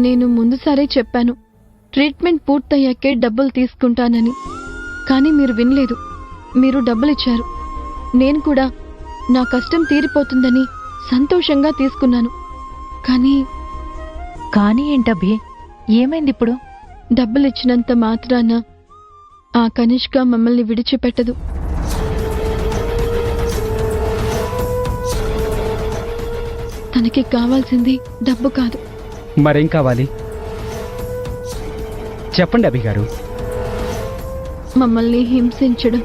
నేను ముందుసారే చెప్పాను, ట్రీట్మెంట్ పూర్తయ్యాకే డబ్బులు తీసుకుంటానని. కానీ మీరు వినలేదు. మీరు డబ్బులిచ్చారు. నేను కూడా నా కష్టం తీరిపోతుందని సంతోషంగా తీసుకున్నాను. కానీ ఏంటబ్బి, ఏమైంది ఇప్పుడు? డబ్బులిచ్చినంత మాత్రాన ఆ కనిష్క మమ్మల్ని విడిచిపెట్టదు. తనకి కావాల్సింది డబ్బు కాదు. మరేం కావాలి చెప్పండి అభి గారు. మమ్మల్ని హింసించడం.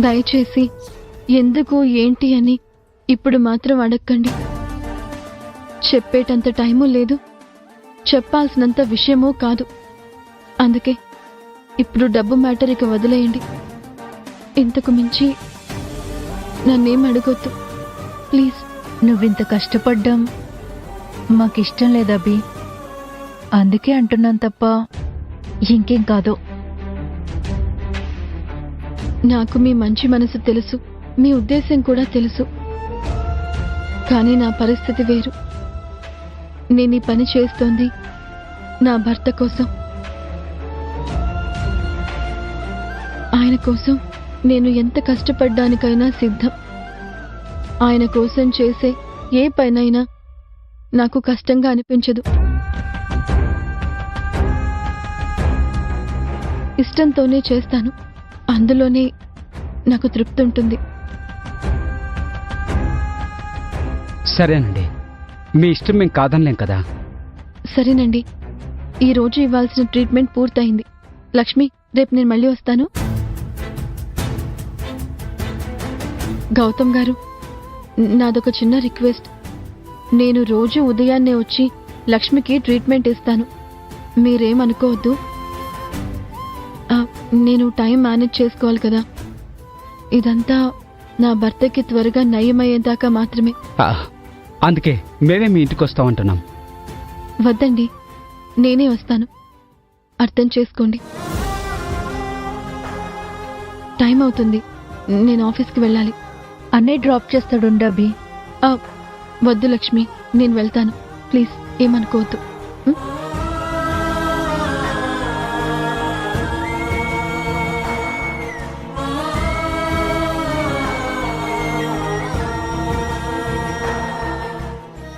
దయచేసి ఎందుకు ఏంటి అని ఇప్పుడు మాత్రం అడగండి. చెప్పేటంత టైము లేదు, చెప్పాల్సినంత విషయమూ కాదు. అందుకే ఇప్పుడు డబ్బు మ్యాటర్ ఇక వదిలేయండి. ఇంతకు మించి నన్నేం అడగొద్దు ప్లీజ్. నువ్వింత కష్టపడ్డం మాకిష్టం లేదబ్బి. అందుకే అంటున్నాను తప్ప ఇంకేం కాదు. నాకు మీ మంచి మనసు తెలుసు, మీ ఉద్దేశం కూడా తెలుసు. కానీ నా పరిస్థితి వేరు. నేను ఈ పని చేస్తోంది నా భర్త కోసం. ఆయన కోసం నేను ఎంత కష్టపడ్డానికైనా సిద్ధం. ఆయన కోసం చేసే ఏ పనైనా నాకు కష్టంగా అనిపించదు. ఇష్టంతోనే చేస్తాను. అందులోనే నాకు తృప్తి ఉంటుంది. సరేనండి, మీ ఇష్టం మేము కాదనలేం కదా. సరేనండి, ఈ రోజు ఇవ్వాల్సిన ట్రీట్మెంట్ పూర్తయింది. లక్ష్మి, రేపు నేను మళ్ళీ వస్తాను. గౌతమ్ గారు, నాదొక చిన్న రిక్వెస్ట్. నేను రోజు ఉదయాన్నే వచ్చి లక్ష్మికి ట్రీట్మెంట్ ఇస్తాను. మీరేమనుకోవద్దు. నేను టైం మేనేజ్ చేసుకోవాలి కదా. ఇదంతా నా భర్తకి త్వరగా నయమయ్యేదాకా మాత్రమే. అందుకే మేమే మీ ఇంటికి వస్తామంటున్నాం. వద్దండి, నేనే వస్తాను. అర్థం చేసుకోండి. టైం అవుతుంది, నేను ఆఫీస్కి వెళ్ళాలి. అన్నయ్య డ్రాప్ చేస్తాడుండబ్బి. వద్దు లక్ష్మి, నేను వెళ్తాను. ప్లీజ్ ఏమనుకోవద్దు.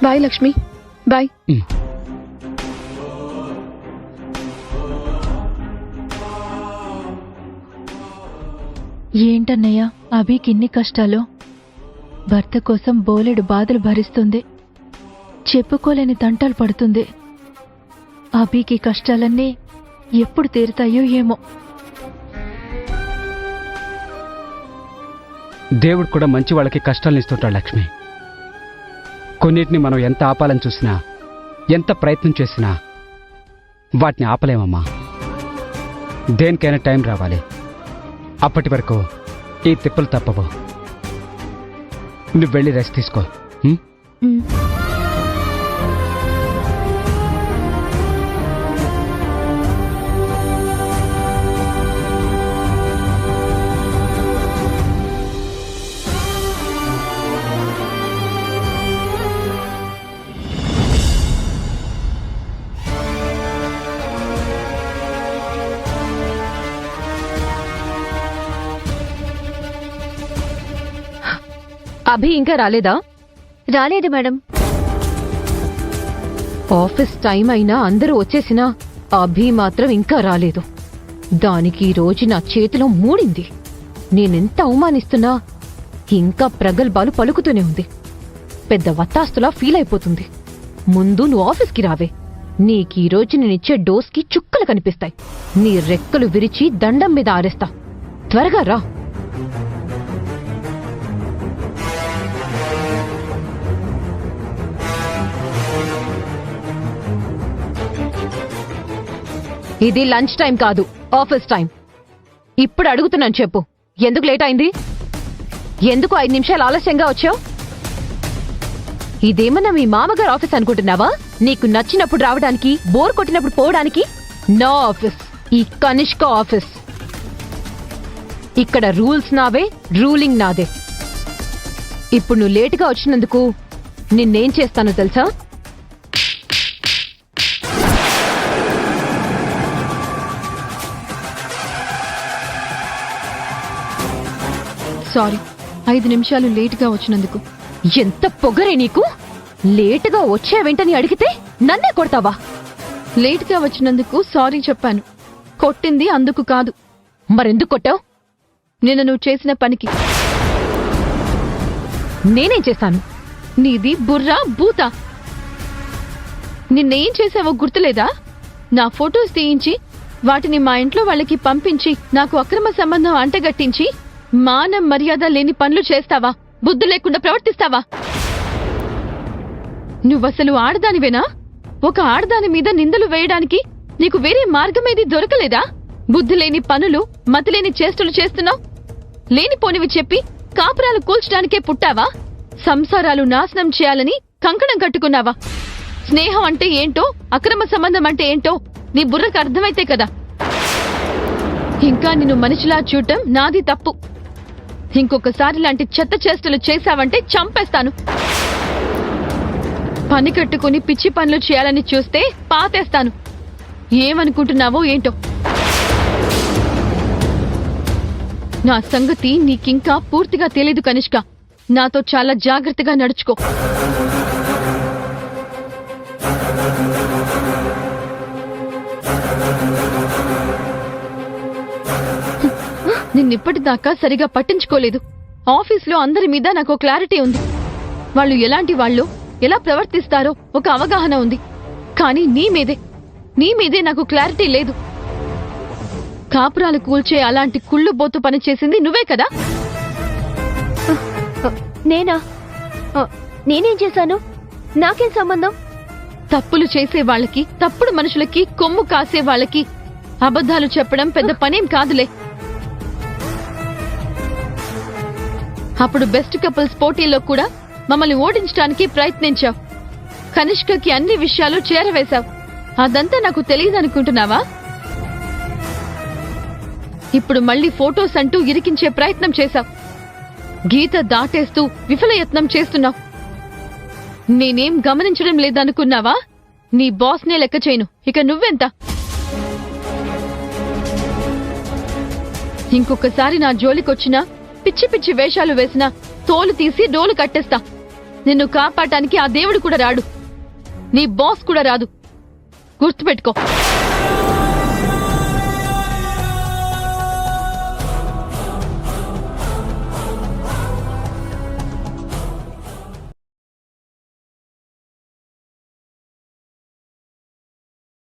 Bye Lakshmi, bye. ఏంటన్నయ్య అభికి ఇన్ని కష్టాలు? భర్త కోసం బోలెడు బాధలు భరిస్తుంది, చెప్పుకోలేని తంటాలు పడుతుంది. అభికి కష్టాలన్నీ ఎప్పుడు తీరుతాయో ఏమో. దేవుడు కూడా మంచి వాళ్ళకి కష్టాలను ఇస్తుంటాడు లక్ష్మి. కొన్నిటిని మనం ఎంత ఆపాలని చూసినా, ఎంత ప్రయత్నం చేసినా వాటిని ఆపలేమమ్మా. దేనికైనా టైం రావాలి. అప్పటి వరకు ఈ తిప్పలు తప్పవు. నువ్వు వెళ్ళి రెస్ట్ తీసుకో. అభి ఇంకా రాలేదా? రాలేదు మేడం. ఆఫీస్ టైం అయినా అందరూ వచ్చేసినా అభి మాత్రం ఇంకా రాలేదు. దానికి ఈ రోజు నా చేతిలో మూడింది. నేనెంత అవమానిస్తున్నా ఇంకా ప్రగల్భాలు పలుకుతూనే ఉంది. పెద్ద వత్తాస్తులా ఫీల్ అయిపోతుంది. ముందు నువ్వు ఆఫీస్కి రావే. నీకీ రోజు నేనిచ్చే డోస్కి చుక్కలు కనిపిస్తాయి. నీ రెక్కలు విరిచి దండం మీద ఆరేస్తా. త్వరగా రా. ఇది లంచ్ టైం కాదు, ఆఫీస్ టైం. ఇప్పుడు అడుగుతున్నాను, చెప్పు, ఎందుకు లేట్ అయింది? ఎందుకు 5 నిమిషాలు ఆలస్యంగా వచ్చావు? ఇదేమన్నా మీ మామగారు ఆఫీస్ అనుకుంటున్నావా? నీకు నచ్చినప్పుడు రావడానికి, బోర్ కొట్టినప్పుడు పోవడానికి? నా ఆఫీస్ ఈ కనిష్క ఆఫీస్. ఇక్కడ రూల్స్ నావే, రూలింగ్ నాదే. ఇప్పుడు నువ్వు లేటుగా వచ్చినందుకు నిన్నేం చేస్తానో తెలుసా? సారీ, 5 నిమిషాలు లేటుగా వచ్చినందుకు. ఎంత పొగరే నీకు! లేటుగా వచ్చావేంటని అడిగితే నన్నే కొడతావా? లేటుగా వచ్చినందుకు సారీ చెప్పాను, కొట్టింది అందుకు కాదు. మరెందుకు కొట్టావు? నిన్న నువ్వు చేసిన పనికి. నేనేం చేశాను? నీది బుర్రా బూత. నిన్నేం చేసావో గుర్తులేదా? నా ఫొటోస్ తీయించి వాటిని మా ఇంట్లో వాళ్ళకి పంపించి నాకు అక్రమ సంబంధం అంటగట్టించి మానం మర్యాద లేని పనులు చేస్తావా? బుద్ధి లేకుండా ప్రవర్తిస్తావా? నువ్వసలు ఆడదానివేనా? ఒక ఆడదాని మీద నిందలు వేయడానికి నీకు వేరే మార్గమేది దొరకలేదా? బుద్ధి లేని పనులు, మతిలేని చేష్టలు చేస్తున్నావు. లేనిపోనివి చెప్పి కాపురాలు కూల్చడానికే పుట్టావా? సంసారాలు నాశనం చేయాలని కంకణం కట్టుకున్నావా? స్నేహం అంటే ఏంటో, అక్రమ సంబంధం అంటే ఏంటో నీ బుర్రకు అర్థమైతే కదా. ఇంకా నిన్ను మనిషిలా చూడటం నాది తప్పు. ఇంకొకసారి లాంటి చెత్త చేష్టలు చేశావంటే చంపేస్తాను. పని కట్టుకుని పిచ్చి పనులు చేయాలని చూస్తే పాతేస్తాను. ఏమనుకుంటున్నావో ఏంటో. నా సంగతి నీకింకా పూర్తిగా తెలీదు కనిష్క. నాతో చాలా జాగ్రత్తగా నడుచుకో. నిన్నిప్పటిదాకా సరిగా పట్టించుకోలేదు. ఆఫీస్లో అందరి మీద నాకు క్లారిటీ ఉంది. వాళ్ళు ఎలాంటి వాళ్ళు, ఎలా ప్రవర్తిస్తారో ఒక అవగాహన ఉంది. కానీ నీ మీదే నాకు క్లారిటీ లేదు. కాపురాలు కూల్చే అలాంటి కుళ్ళుబోతు పని చేసింది నువ్వే కదా? నేనా? నేనేం చేశాను? నాకేం సంబంధం? తప్పులు చేసే వాళ్ళకి, తప్పుడు మనుషులకి కొమ్ము కాసే వాళ్ళకి అబద్ధాలు చెప్పడం పెద్ద పనేం కాదులే. అప్పుడు బెస్ట్ కపుల్స్ పోటీలో కూడా మమ్మల్ని ఓడించడానికి ప్రయత్నించావు. కనిష్కకి అన్ని విషయాలు చేరవేశావు. అదంతా నాకు తెలియదనుకుంటున్నావా? ఇప్పుడు మళ్ళీ ఫోటోస్ అంటూ ఇరికించే ప్రయత్నం చేశావు. గీత దాటేస్తూ విఫలయత్నం చేస్తున్నావు. నేనేం గమనించడం లేదనుకున్నావా? నీ బాస్నే లెక్క చేయను. ఇక నువ్వెంత? ఇంకొకసారి నా జోలికొచ్చినా, పిచ్చి పిచ్చి వేషాలు వేసినా తోలు తీసి డోలు కట్టేస్తా. నిన్ను కాపాడటానికి ఆ దేవుడు కూడా రాడు, నీ బాస్ కూడా రాదు. గుర్తుపెట్టుకో.